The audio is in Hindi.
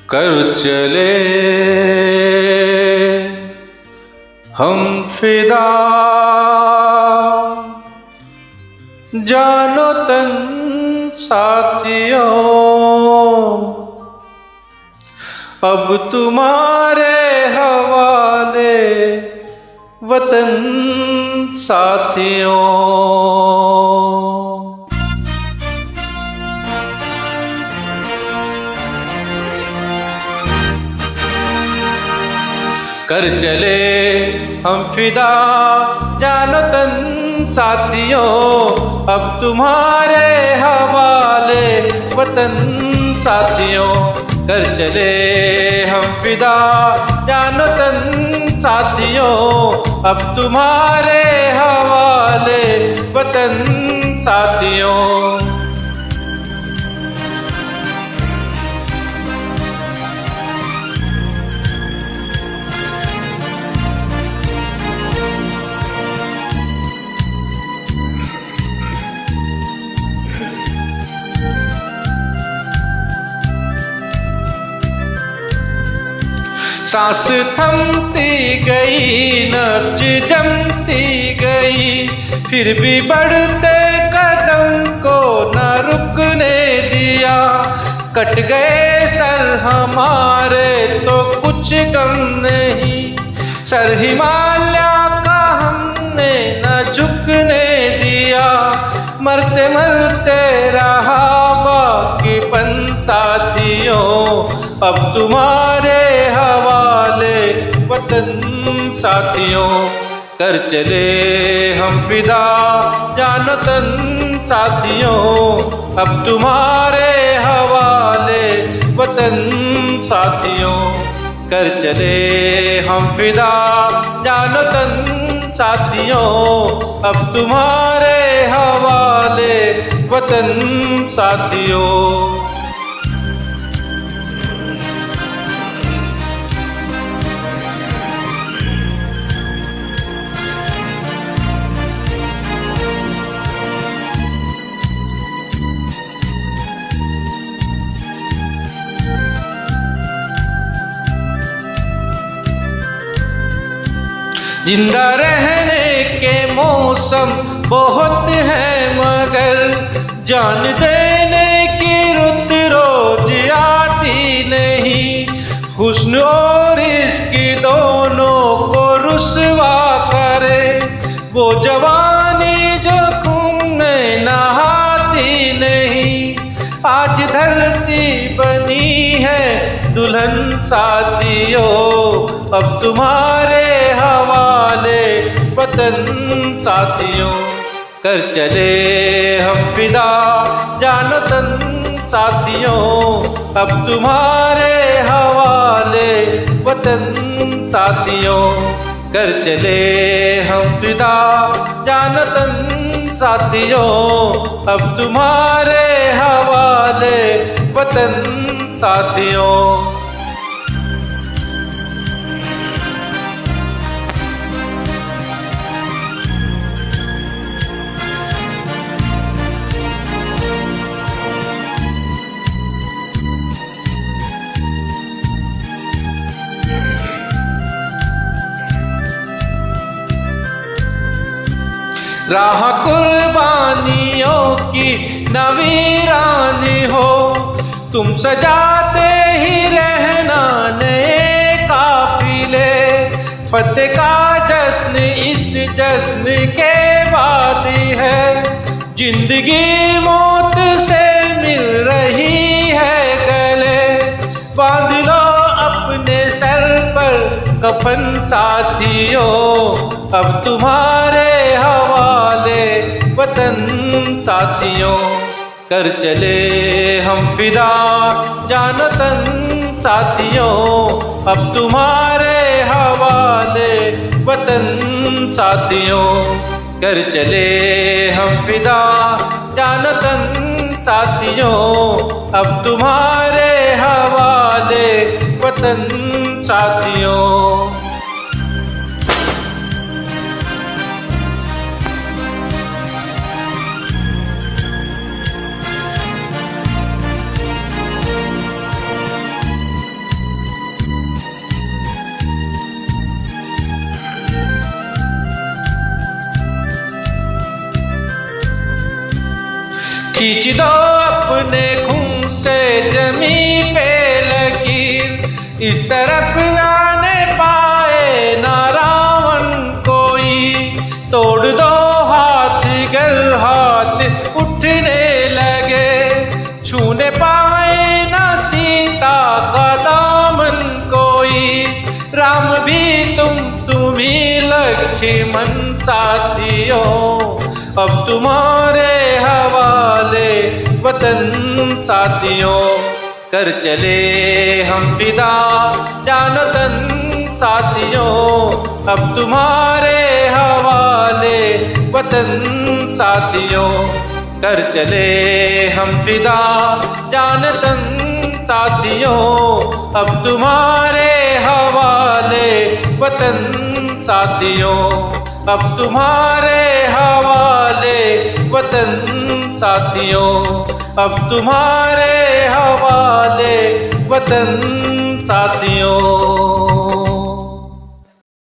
कर चले हम फिदा, जानो तन साथियों, अब तुम्हारे हवाले वतन साथियों। कर चले हम फिदा, जानो तन साथियों, अब तुम्हारे हवाले वतन साथियों। कर चले हम फिदा, जानो तन साथियों, अब तुम्हारे हवाले वतन साथियों। सांस थमती गई, नब्ज जमती गई, फिर भी बढ़ते कदम को न रुकने दिया। कट गए सर हमारे तो कुछ गम नहीं, सर हिमालय का हमने न झुकने दिया। मरते मरते रहा बाकीपन साथियों, अब तुम्हारे हवाले वतन साथियों। कर चले हम फिदा, जानो तन साथियों, अब तुम्हारे हवाले वतन साथियों। कर चले हम फिदा, जानो तन साथियों, अब तुम्हारे हवाले वतन साथियों। जिंदा रहने के मौसम बहुत है, मगर जान देने की रुत रोज आती नहीं। हुस्न और इश्क दोनों को रुसवा करे वो जवानी जो खून में नहाती नहीं। आज धरती बनी है दुल्हन साथियों, अब तुम्हारे हवाले वतन साथियों। कर चले हम फिदा, जानो तन साथियों, अब तुम्हारे हवाले वतन साथियों। कर चले हम फिदा, जानो तन साथियों, अब तुम्हारे हवाले वतन साथियों। राह कुर्बानियों की नवीरान हो, तुम सजाते ही रहना नए काफिले। फतेह का जश्न इस जश्न के बाद है, जिंदगी मौत से मिल रही है गले। बांध लो अपने सर पर कफन साथियों, अब तुम्हारे हवाले वतन साथियों। कर चले हम फिदा, जानो तन साथियों, अब तुम्हारे हवाले वतन साथियों। कर चले हम फिदा, जानो तन साथियों, अब तुम्हारे हवाले वतन साथियों। खींच दो अपने खून से जमी पे लकीर, इस तरफ आने पाए ना रावण कोई। तोड़ दो हाथ गर हाथ उठने लगे, छूने पाए ना सीता का दामन कोई। राम भी तुम ही लक्ष्मण साथियों, अब तुम्हारे हवाले वतन साथियों। कर चले हम फिदा जानो तन साथियों, अब तुम्हारे हवाले वतन साथियों। कर चले हम फिदा जान तन साथियों, अब तुम्हारे हवाले वतन साथियों। अब तुम्हारे हवाले वतन साथियों, अब तुम्हारे हवाले वतन साथियों।